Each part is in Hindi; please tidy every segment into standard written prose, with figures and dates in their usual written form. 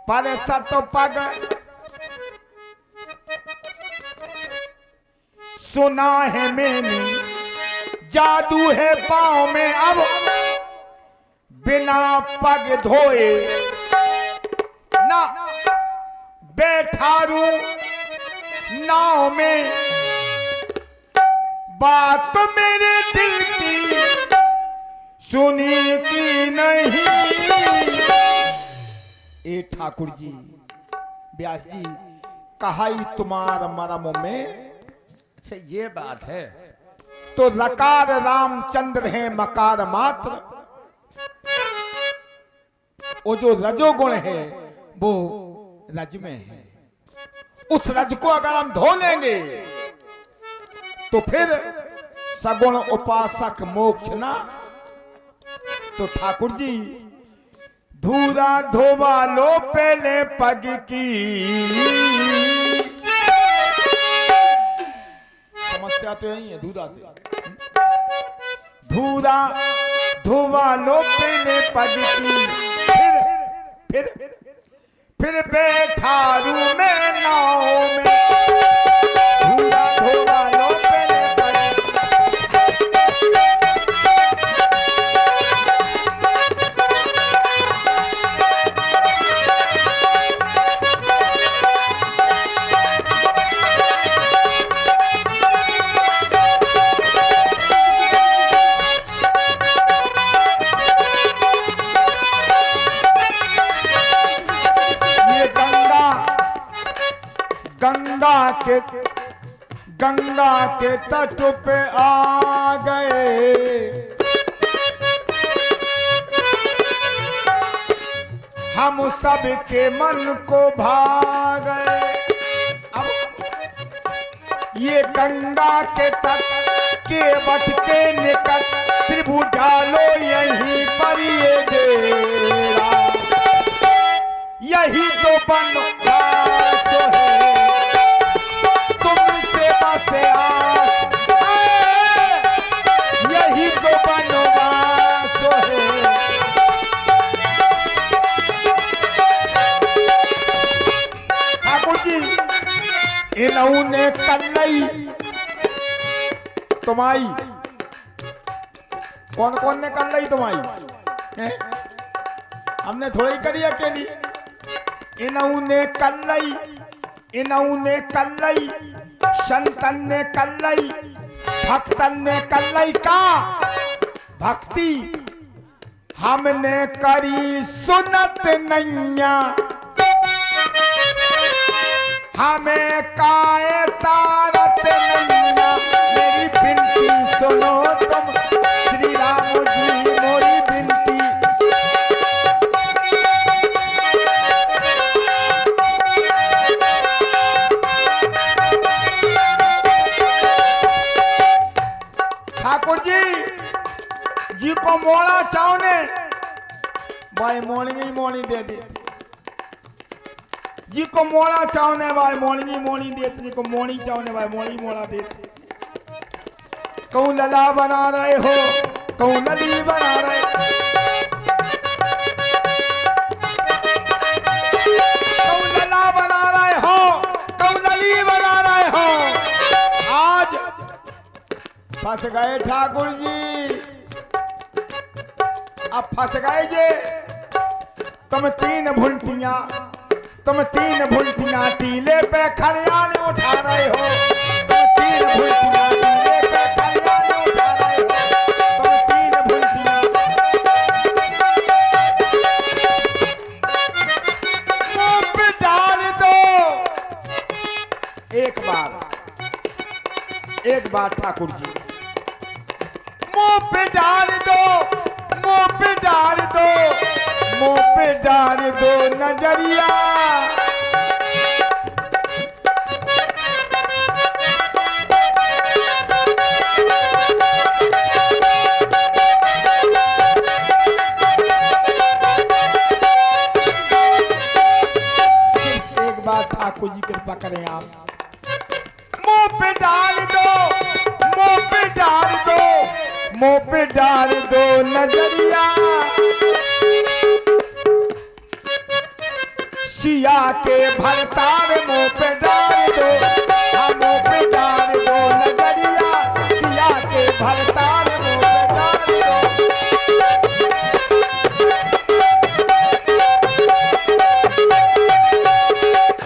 पर सत पग सुना है मैंने, जादू है पांव में अब बिना पग धोए ना बैठारू नाव में। बात तो मेरे दिल की सुनी की नहीं। ए ठाकुर जी, व्यास जी, कहा ही तुम्हारा मरम में। अच्छा ये बात है। तो लकार रामचंद्र है मकार मात्र। वो जो रजोगुण है वो रज में है। उस रज को अगर हम धो लेंगे तो फिर सगुण उपासक मोक्ष ना। तो ठाकुर जी, धूरा धोवा लो पहले पग की। समस्या तो यही है धूरा से। धूरा धोवा लो पहले पग की, फिर बैठारू में नाव में। धूरा धोवा लो पहले पग गंगा के तट पे आ गए हम सब के मन को भा गए। अब ये गंगा के तट के बट के निकट प्रभु डालो यहीं पर ये डेरा। यही तो बनवास है से यही तो बनवास है। ठाकुर जी, इन्होंने कल्लई तुम्हारी, कौन कौन ने कल्लई तुम्हारी? हमने थोड़ी ही करी अकेली। इन्होंने कल्लई, संतन ने कल्लई, भक्तन ने कल्लई का भक्ति। हमने करी सुनत नैया, हमें काए तारत नैया। मेरी बिनती सुनो तुम श्री राम जी, मोरी बिनती। ठाकुर जी को मोड़ा चावने भाई मोनी दे दे। जी को मोड़ा चावने भाई मोनी दे। जी को मोनी चावने भाई मोड़ा दे। कहूं लला बना रहे हो, कहूं लली बना रहे। कहूं लला बना रहे हो, कहूं लली बना रहे हो। आज फंस गए ठाकुर जी, अब फंस गए जे। तुम तीन भुंटियां टीले पे खरियाने उठा रहे हो। तुम तीन भुंटियां टीले पे खरियाने उठा रहे हो। तुम तीन भुंटियां मुंह पे डाल दो। एक बार ठाकुर जी, मुंह पे डाल दो, मुंह पे डाल दो, मुंह पे डाल दो नजरिया। सिर्फ एक बार ठाकुर जी कृपा करें आप। मुंह पे डाल दो, मुंह पे डाल दो, मुंह पे डाल दो नजरिया। सिया के भरतार मुंह पे डाल दो, हाँ मुंह पे डाल दो नजरिया, सिया के भरतार मुंह पे डाल दो।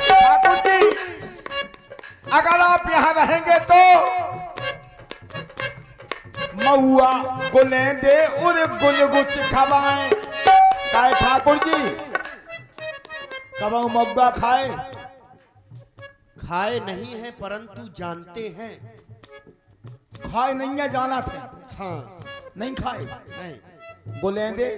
ठाकुर जी अगर आप यहाँ रहेंगे तो महुआ गुलेंदे और गुलगुच खवाएं। काय ठाकुर जी कब मौका खाए? खाए नहीं है परंतु जानते हैं। खाए नहीं है जाना थे, हाँ नहीं खाए नहीं। गुलेंदे।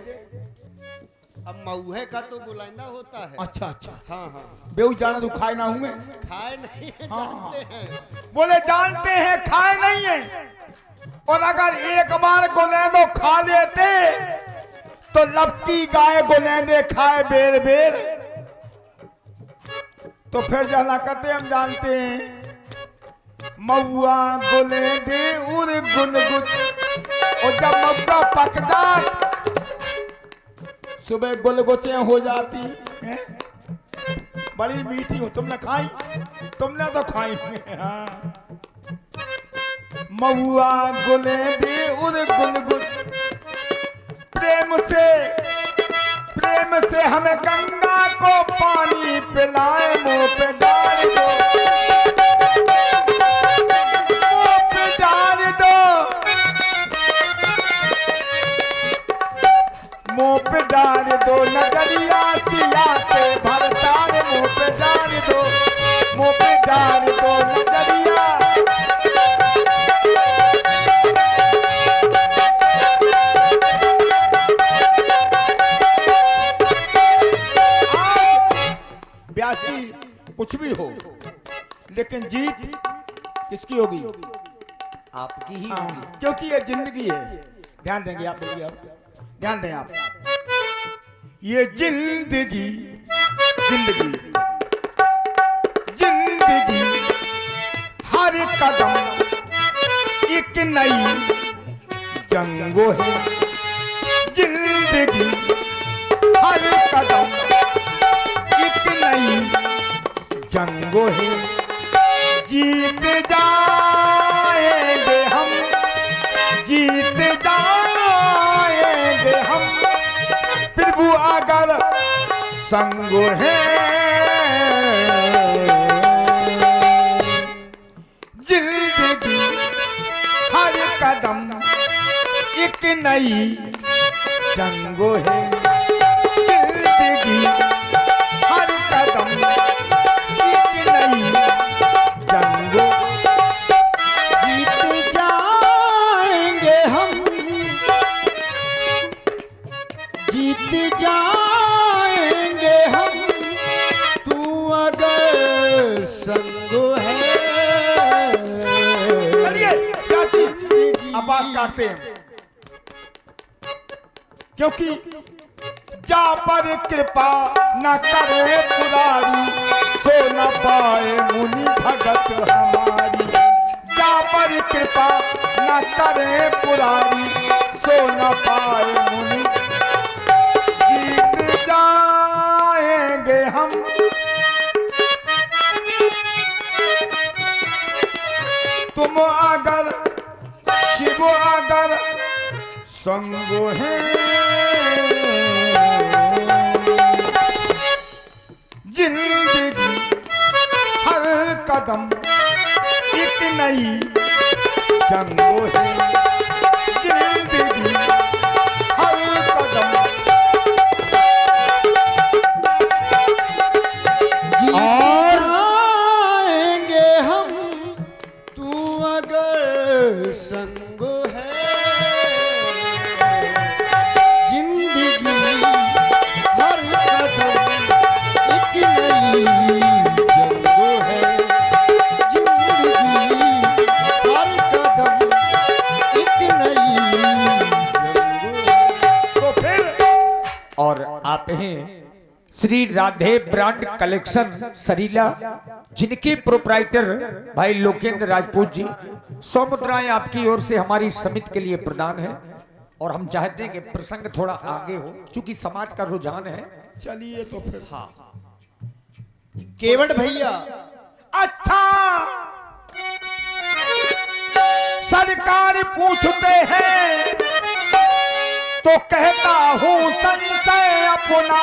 अब मऊहे का तो गुलाइंदा होता है। अच्छा अच्छा, हाँ हाँ। बेऊ जाना तू खाए ना हुए। खाए नहीं है हाँ। जानते हैं। बोले जानते हैं खाए नहीं है, और अगर एक बार गुलेंदो खा लेते तो लपकी गाय गुलेंदे खाए बेर बेर, तो फिर जाना कहते हम जानते हैं। मऊआ गुलेंदे उर गुलगुच, और जब मक्का पक जात सुबह गुलगुचे हो जाती हैं, बड़ी मीठी हो। तुमने खाई? तुमने तो खाई। हाँ। मऊआ गुलेंदे उर गुलगुच, प्रेम से हमें गंगा को पानी पिलाए, मुंह पे डाल दो, मुंह पे डाल दो, मुंह पे डाल दो नजरिया, सिया के भरतार मुंह पे डाल दो, मुंह पे डाल दो नजरिया। कुछ भी हो लेकिन जीत किसकी होगी? आपकी ही हाँ, होगी। क्योंकि ये जिंदगी है। ध्यान देंगे आप, बोलिए आप, ध्यान दें आप। ये जिंदगी जिंदगी जिंदगी हर कदम एक नई जंगो है, जिंदगी हर कदम एक नई जंगो है, जीत जाएंगे हम, जीत जाएंगे हम, प्रभु अगर संगो है। जिंदगी हर कदम एक नई जंगो है, जिंदगी हर कदम एक नई जंगो, जीत जाएंगे हम, जीत जाएंगे हम, तू अगर संग है। चलिए अब बात काटते हैं, क्योंकि जा पर कृपा न करे पुरारी, सो न पाए मुनि भगत हमारी। जा पर कृपा न करे पुरारी, सो न पाए मुनि, जीत जाएंगे हम। तुम अगर शिव अगर संगो है, जिंदगी हर कदम एक नई जंगो है, जिंदगी हर कदम। जीत जाएंगे हम, तू अगर संग है। जिंदगी हर कदम एक नई जंगो है, जिंदगी हर कदम एक नई जंगो है। तो फिर और आप हैं श्री राधे ब्रांड कलेक्शन सरीला, जिनके प्रोप्राइटर भाई लोकेंद्र राजपूत जी। 100 मुद्राएं आपकी ओर से हमारी समिति के लिए प्रदान है, और हम चाहते हैं कि प्रसंग थोड़ा आगे हो, क्योंकि समाज का रुझान है। चलिए तो फिर हाँ केवट भैया अच्छा सरकार पूछते हैं तो कहता हूं संशय अपना।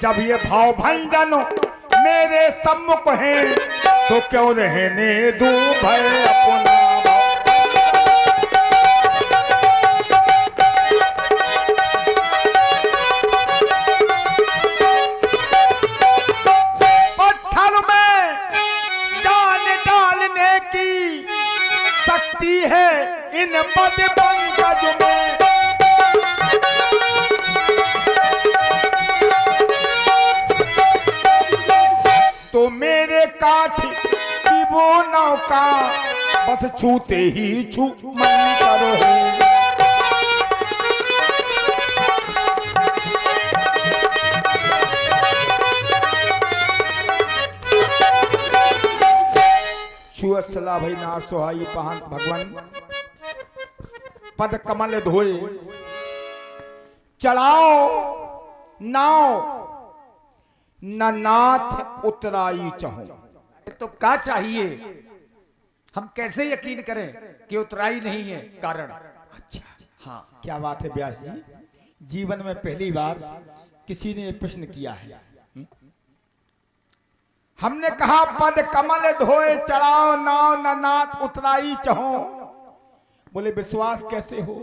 जब ये भाव भंजन मेरे सम्मुख हैं तो क्यों रहने दूं भय अपना। पत्थर में जान डालने की शक्ति है इन पद पंकज में। तो मेरे काठ की वो नौका बस छूते ही छू मन करो है। छुअसला भई नार सोहाई पहंत भगवान पद कमल धोए चढ़ाओ नाव न नाथ उतराई चाहूं। तो क्या चाहिए, हम कैसे यकीन करें कि उतराई नहीं है कारण। अच्छा हाँ क्या बात है व्यास जी, जीवन में पहली बार किसी ने प्रश्न किया है। हमने कहा पद कमल धोए चढ़ाओ नाव न नाथ उतराई चाहो। बोले विश्वास कैसे हो,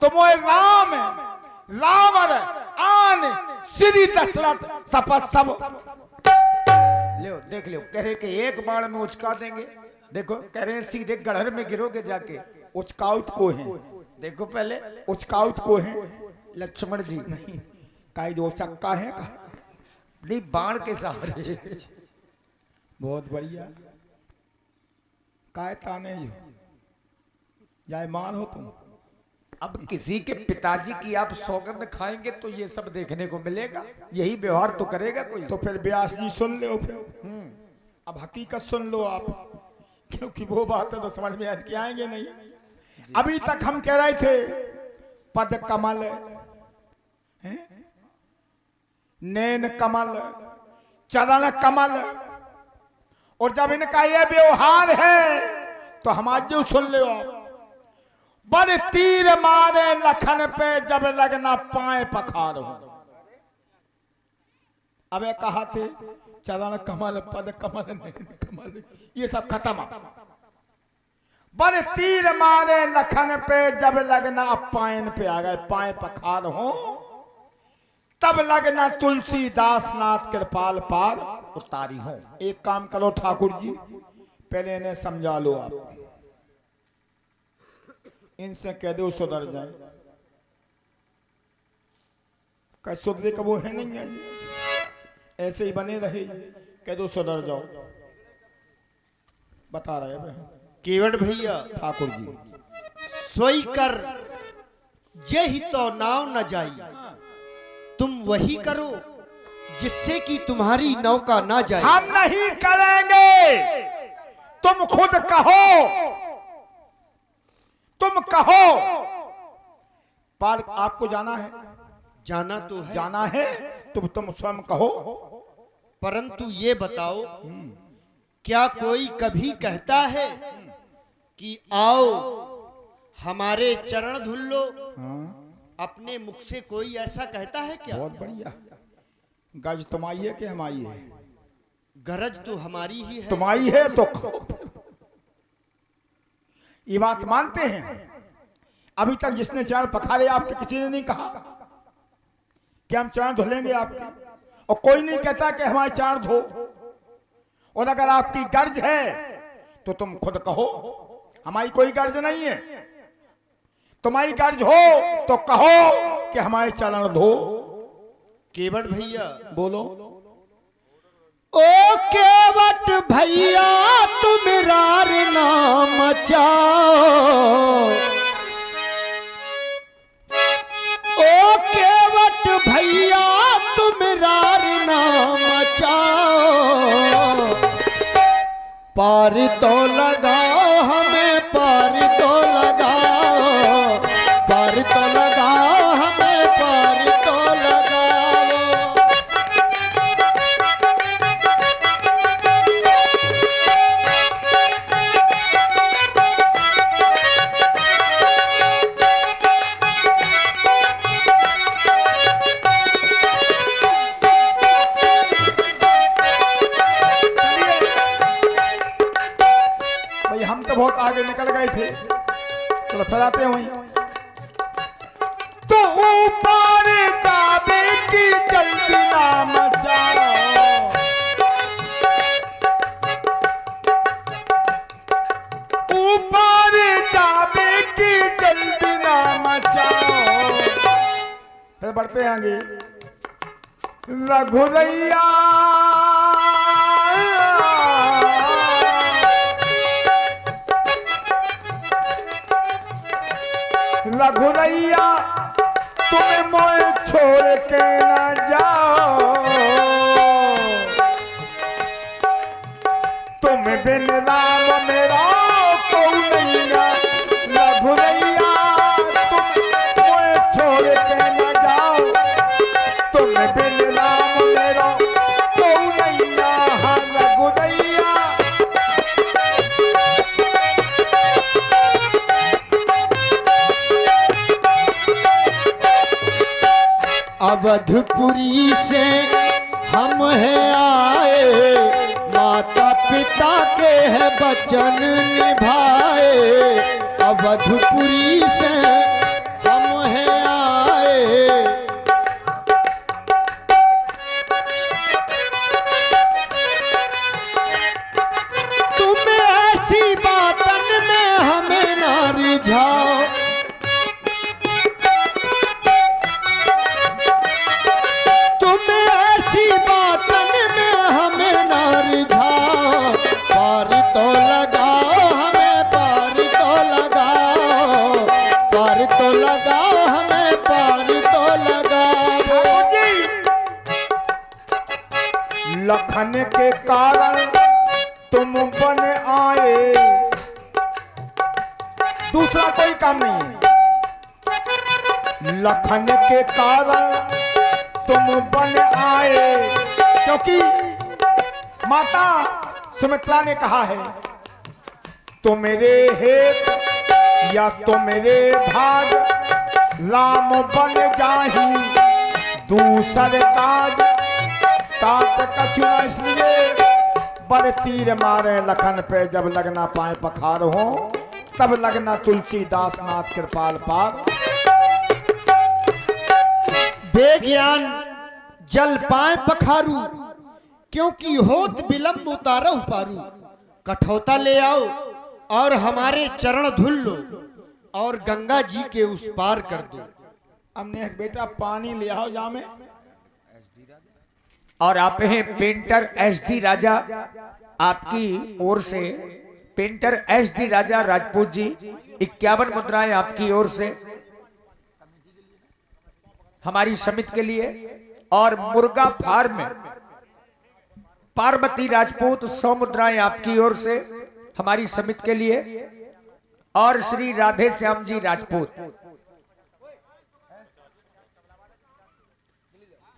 तुम राम रावण आन श्री दशरथ सपथ सब लो देख लो, कह रहे कि एक बाण में उचका देंगे। देखो कह रहे हैं सीधे गढ़र में गिरोगे जाके। उचकाउट को है, देखो पहले उचकाउट को है लक्ष्मण जी नहीं काई जो चक्का है का? नहीं बाण के सहारे। बहुत बढ़िया काय ताने जो जाए मान हो तुम। अब किसी के पिताजी की आप सौगंध खाएंगे तो ये सब देखने को मिलेगा, यही व्यवहार तो करेगा कोई। तो फिर व्यास जी सुन लो फिर अब हकीकत सुन लो आप, क्योंकि वो बात तो समझ में के आएंगे नहीं। अभी तक हम कह रहे थे पद कमल है, नैन कमल, चरण कमल, और जब इनका ये व्यवहार है तो हम आज जो सुन लो आप। बड़े तीर मारे लखन पे जब लगना पाए पखार हो। अबे कहा थे चरण कमल पद कमल नैन कमल ये सब खत्म। बड़े तीर मारे लखन पे जब लगना पायन पे आ गए पाए पखार हो, तब लगना तुलसीदास नाथ कृपाल पार उतारी हो। एक काम करो ठाकुर जी, पहले इन्हें समझा लो आप, इनसे कह दो सुधर जाए। क्या सुधरे का वो है नहीं है, ऐसे ही बने रहे, कह दो सुधर जाओ। बता रहे हैं केवट भैया ठाकुर जी, सोई कर जे ही तो नाव न जाई, तुम वही करो जिससे कि तुम्हारी नौका ना जाए। हम नहीं करेंगे, तुम खुद कहो, तुम कहो। पार आपको जाना है, जाना तो है, जाना है तो तुम स्वयं कहो। परंतु ये बताओ क्या कोई कभी कहता है कि आओ हमारे चरण धुल लो? हाँ, अपने मुख से कोई ऐसा कहता है क्या? बहुत बढ़िया। गरज तुम्हारी है कि हमारी है? गरज तो हमारी ही है। तुम्हारी है तो कहो। ये बात मानते हैं? अभी तक जिसने चरण पखारे आपके किसी ने नहीं कहा कि हम चरण धुलेंगे आपके, और कोई नहीं कहता कि हमारे चरण धो। और अगर आपकी गर्ज है तो तुम खुद कहो, हमारी कोई गर्ज नहीं है। तुम्हारी गर्ज हो तो कहो कि हमारे चरण धो। केवट भैया बोलो। ओ केवट भैया तुम रार नाम चाओ, पार तो लगाओ हमें, पार तो लगाओ, पार तो लगाओ हमें, पार तो लगाओ। भाई हम तो बहुत आगे निकल गए थे, चलो फैलाते हुए तो ऊपर जावे की जल्दी ना मचाओ, ऊपर जावे की जल्दी ना मचाओ। फिर बढ़ते हैं आगे। रघुरैया रघुरैया तुम्हें मोए छोड़ के न जाओ, तुम बिन राम मेरा को नहीं गा। रघुरैया तुम मोए छोड़ के न जाओ, तुम बिन राम मेरा को नहीं गा। रघुरैया अवधपुरी से हम हैं आए, माता पिता के है वचन निभाए। अवधपुरी से हम हैं आए, तुम ऐसी बातन में हमें ना रिझाओ, पार तो लगाओ हमें, पार तो लगाओ, पार तो लगाओ हमें, पार तो लगाओ। लखन के कारण तुम बन आए, दूसरा कोई काम नहीं है। लखन के कारण तुम बन आए, क्योंकि माता सुमित्रा ने कहा है तो मेरे हेत या तो मेरे भाग, राम बन जाही दूसर काज। तात कछुना इसलिए बड़े तीर मारे लखन पे, जब लगना पाए पखार हो तब लगना तुलसीदास नाथ कृपाल पार। बेज्ञान जल पाए पखारू, क्योंकि होत विलंब उतारहु पारू। कठौता ले आओ और हमारे चरण धुल लो, और गंगा जी के उस पार कर दो। हमने एक बेटा पानी ले आओ जामे। और आप हैं पेंटर SD राजा, आपकी ओर से पेंटर SD राजा राजपूत जी 51 मुद्राएं आपकी ओर से हमारी समिति के लिए। और मुर्गा फार्म में पार्वती राजपूत 100 मुद्राएं आपकी ओर से हमारी समिति के लिए। और श्री राधे श्याम जी राजपूत,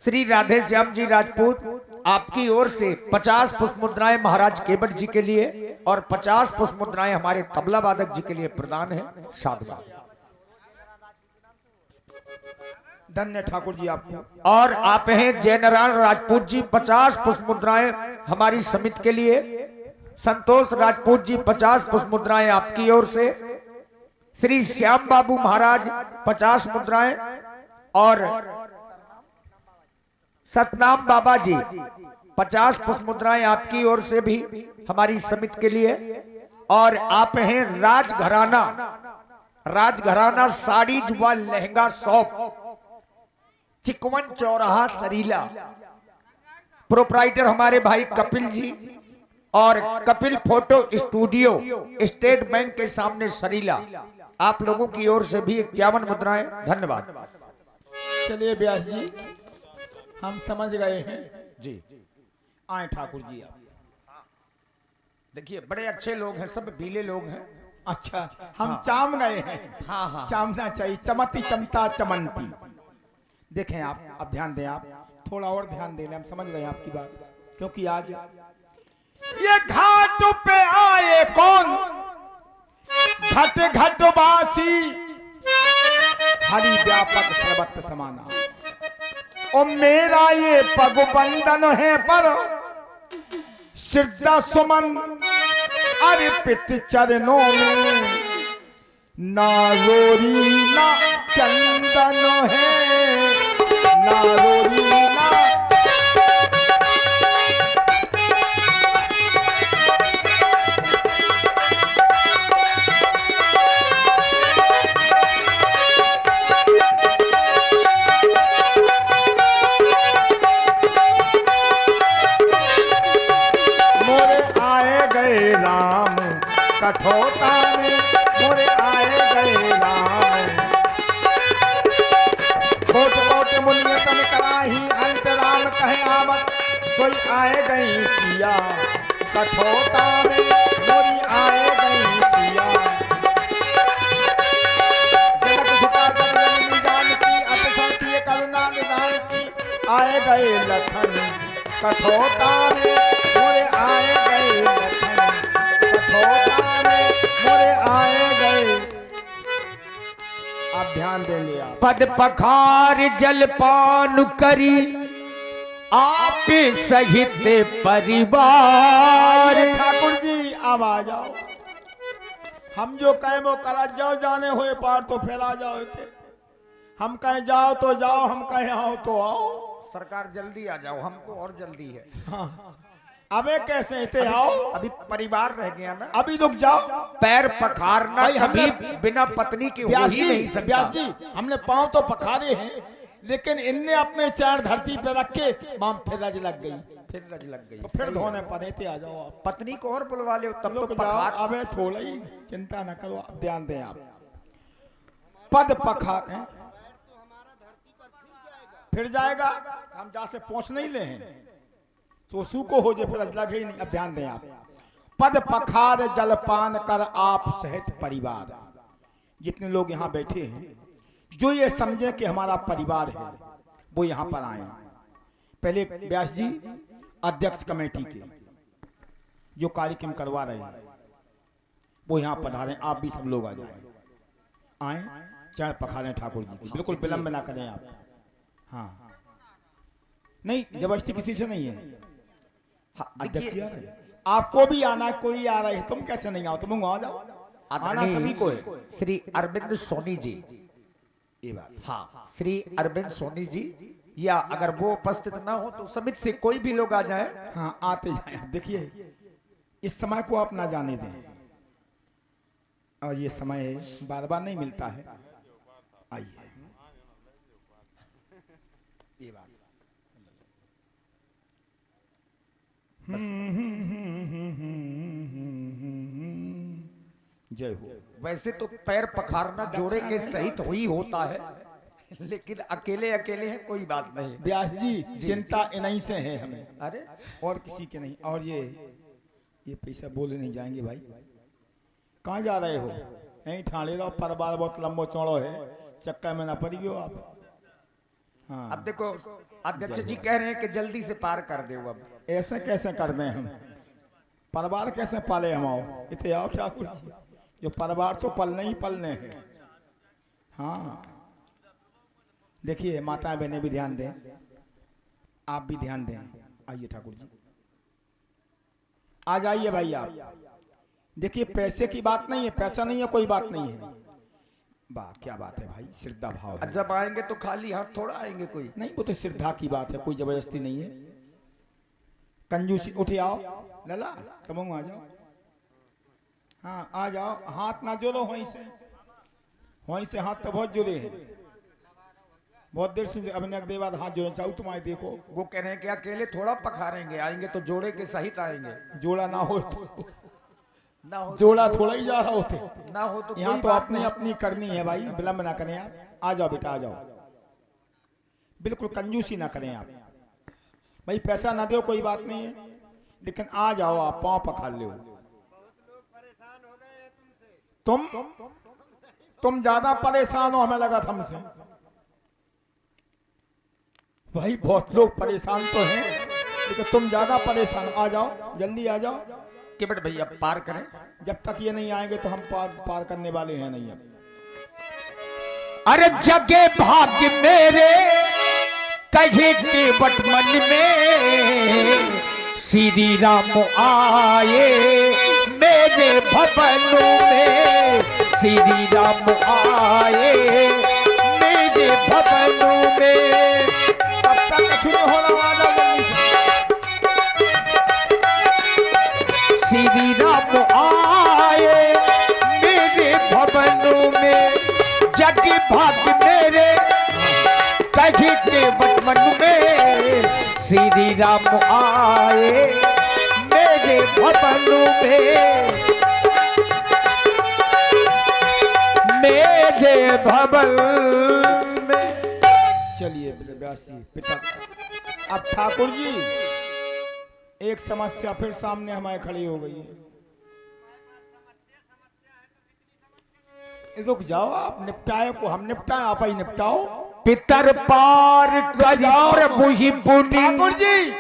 श्री राधे श्याम जी राजपूत आपकी ओर से 50 पुष्प मुद्राएं महाराज केवट जी के लिए और 50 पुष्प मुद्राएं हमारे तबला वादक जी के लिए प्रदान है। साधुवाद। धन्य ठाकुर जी आपको। और आप हैं जयनारायण राजपूत जी 50 पुष्प मुद्राएं हमारी समिति के लिए। संतोष राजपूत जी 50 पुष्प मुद्राएं आपकी ओर से। श्री श्याम बाबू महाराज 50 मुद्राएं और सतनाम बाबा जी 50 पुष्प मुद्राएं आपकी ओर से भी हमारी समिति के लिए। और आप हैं राजघराना, राजघराना साड़ी जुबा लहंगा शॉप, चिकवन चौराहा सरीला। प्रोप्राइटर हमारे भाई कपिल जी और Kapil photo studio state bank के सामने सरीला। आप लोगों की ओर से भी 51 मुद्राएं। धन्यवाद। चलिए व्यास जी, हम समझ गए हैं जी। आए ठाकुर जी आप। देखिए बड़े अच्छे लोग हैं, सब बीले लोग हैं। अच्छा, हम चाम गए हैं। हाँ हाँ चामना चाहिए, चमती चमता चमनती। देखें आप, अब ध्यान दें, आप थोड़ा और ध्यान दें, हम समझ रहे हैं आपकी बात। क्योंकि आज ये घाट पे आए कौन, घट घटवासी, हरि व्यापक सर्वत्र समाना। और मेरा ये पग बंधन है पर श्रद्धा सुमन अर्पित चरणों में, ना रोरी ना चंदन है, ना रोरी ना। राम कठोता में मोरे आए गए राम, कोट कोट मुनियतन कराही अंत राम कहे आवत, सोई आए गई सिया कठोता में मोरी आए गई सिया। जनक सुता जननी जान की अतसंती करुणा निदान की, आए गए लखन कठोता में मोरे आए गए लखन कठोता में मोरे आए गए। आप ध्यान देंगे आप। पद पखार जलपान करी आप सहित परिवार। ठाकुर जी अब आ जाओ, हम जो कहें वो करा जाओ, जाने हुए पार तो फैला जाओ थे। हम कहें जाओ तो जाओ, हम कहें आओ तो आओ। सरकार जल्दी आ जाओ, हमको और जल्दी है। हाँ। अबे कैसे थे आओ, अभी परिवार रह गया ना, अभी रुक जाओ। पैर पखारना भाई कभी हमने बिना पत्नी के हो व्यास ही नहीं जी, सकता। व्यास जी, हमने पांव तो पखारे हैं, लेकिन इनने अपने चरण धरती पे रख के माम फिर रज लग गई, फिर रज लग गई। तो फिर धोने पड़े थे। आ जाओ आप, पत्नी को और बुलवा ले, तब तो लोग पखार। जाओ। अबे थोड़ा ही चिंता न करो, आप ध्यान दें आप। पद पखार हैं, फिर जाएगा, हम जहां से पहुंच नहीं ले हैं तो सू को हो जाए, फिर लगे ही नहीं। अब ध्यान दें आप। पद पखार जलपान कर आप सहित परिवार। जितने लोग यहाँ बैठे हैं, जो ये समझे कि हमारा परिवार है, वो यहाँ पर आए। पहले व्यास जी अध्यक्ष कमेटी के जो कार्यक्रम करवा रहे हैं, वो यहाँ पधारें। आप भी सब लोग आ जाए, आए चरण पखारें ठाकुर जी की। बिल्कुल विलंब ना करें आप। हाँ, नहीं जबरदस्ती किसी से नहीं है। हाँ, अध्यक्ष जी आ रहे हैं, आपको भी आना है। कोई आ रहा है, तुम कैसे नहीं आओ? तुम आ जाओ, आना सभी को है। श्री अरविंद सोनी जी, ये बात। हाँ श्री अरविंद सोनी जी, या अगर वो उपस्थित ना हो तो समिति से कोई भी लोग आ जाए। हाँ, आते जाए। देखिए इस समय को आप ना जाने दें, और ये समय बार बार नहीं मिलता है। आइए, ये बात। जय हो। वैसे तो पैर पखारना जोड़े के सहित ही होता है, लेकिन अकेले अकेले हैं, कोई बात नहीं। व्यास जी, चिंता इन्हीं से है हमें, अरे और किसी के नहीं। और ये पैसा बोले नहीं जाएंगे भाई। कहाँ जा रहे हो? यहीं ठाणे रहो, परिवार बहुत लंबो चौड़ो है, चक्कर में ना पड़ी हो आप। हाँ, अब देखो अध्यक्ष जी कह रहे हैं कि जल्दी से पार कर दे। अब ऐसे कैसे कर दें हम? परिवार कैसे पाले हम? आओ इतने आओ ठाकुर जी, जो परिवार तो पलने ही पलने हैं। हाँ, देखिए माताएं बहनें भी ध्यान दें, आप भी ध्यान दें। आइए ठाकुर जी, आ जाइए भाई आप। देखिए पैसे की बात नहीं है, पैसा नहीं है, कोई बात नहीं है। वाह क्या बात है भाई, श्रद्धा भाव है। जब आएंगे तो खाली हाथ थोड़ा आएंगे कोई नहीं, वो तो श्रद्धा की बात है, कोई जबरदस्ती नहीं है। कंजूसी। उठे आओ लला, तुम आ जाओ। हाँ आ जाओ, हाथ ना जोड़ो वहीं से हाथ तो बहुत जुड़े हैं। बहुत देर से अभिनय के बाद हाथ जोड़े चाहूँ तुम्हारे। देखो वो कह रहे हैं कि अकेले थोड़ा पखारेंगे, आएंगे तो जोड़े के सहित आएंगे। जोड़ा ना हो तो, ना हो जोड़ा थोड़ा ही जा रहा होते, ना हो तो यहाँ कोई तो बात अपनी नहीं। अपनी करनी है भाई, विलंब ना करें आप। आ जाओ बेटा, आ जाओ, बिल्कुल कंजूसी ना करें आप। भाई पैसा ना दो कोई बात नहीं है, लेकिन आ जाओ आप, पाँव पखार लो। तुम ज्यादा परेशान हो, हमें लगा था हमसे। भाई बहुत लोग परेशान तो हैं, लेकिन तुम ज्यादा परेशान। आ जाओ, जल्दी आ जाओ। केवट भैया पार करें। जब तक ये नहीं आएंगे तो हम पार करने वाले हैं नहीं। अब अरे जगे भाग्य मेरे कहे केवट मन में, श्री राम आए मेरे भवनों में, श्री राम आए मेरे भवनों में। तब तक कुछ नहीं हो रहा, आ जाओ जल्दी से। श्री राम आए मेरे भवनों में, जग भाग्य मेरे कही केवट मन में, श्री राम आए मेरे भवनों में, मेरे भवन में। चलिए व्यास जी, पिता। अब ठाकुर जी, एक समस्या फिर सामने हमारे खड़ी हो गई है। रुक जाओ, आप निपटाए को हम निपटाए, आप ही निपटाओ। पितर पार करी प्रभु ही पुनि। ठाकुर जी,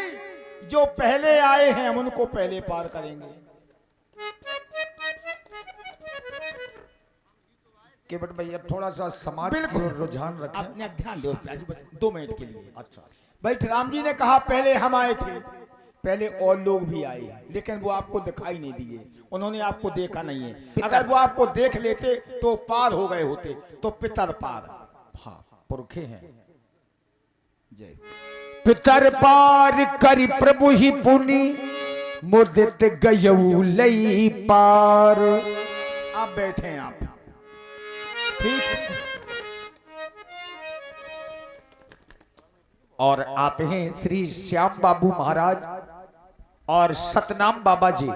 जो पहले आए हैं हम उनको पहले पार करेंगे। केवट भैया थोड़ा सा समाज बिल्कुल। की ओर रुझान रखें। अपने ध्यान दो बस 2 मिनट के लिए। अच्छा, भाई राम जी ने कहा पहले हम आए थे, पहले और लोग भी आए, लेकिन वो आपको दिखाई नहीं दिए, उन्होंने आपको देखा नहीं है। अगर वो आपको देख लेते तो पार हो गए होते, तो पितर पार। हाँ, पुरखे हैं। जय। पितर पार करी प्रभु ही पुनि, मुदित गयऊ लई पार। आप बैठे हैं आप, ठीक। और आप हैं श्री श्याम बाबू महाराज और सतनाम बाबा जी,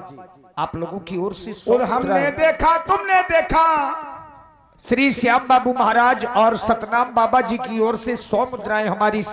आप लोगों की ओर से और हमने देखा, तुमने देखा। श्री श्याम बाबू महाराज और सतनाम बाबा जी की ओर से 100 मुद्राएं हमारी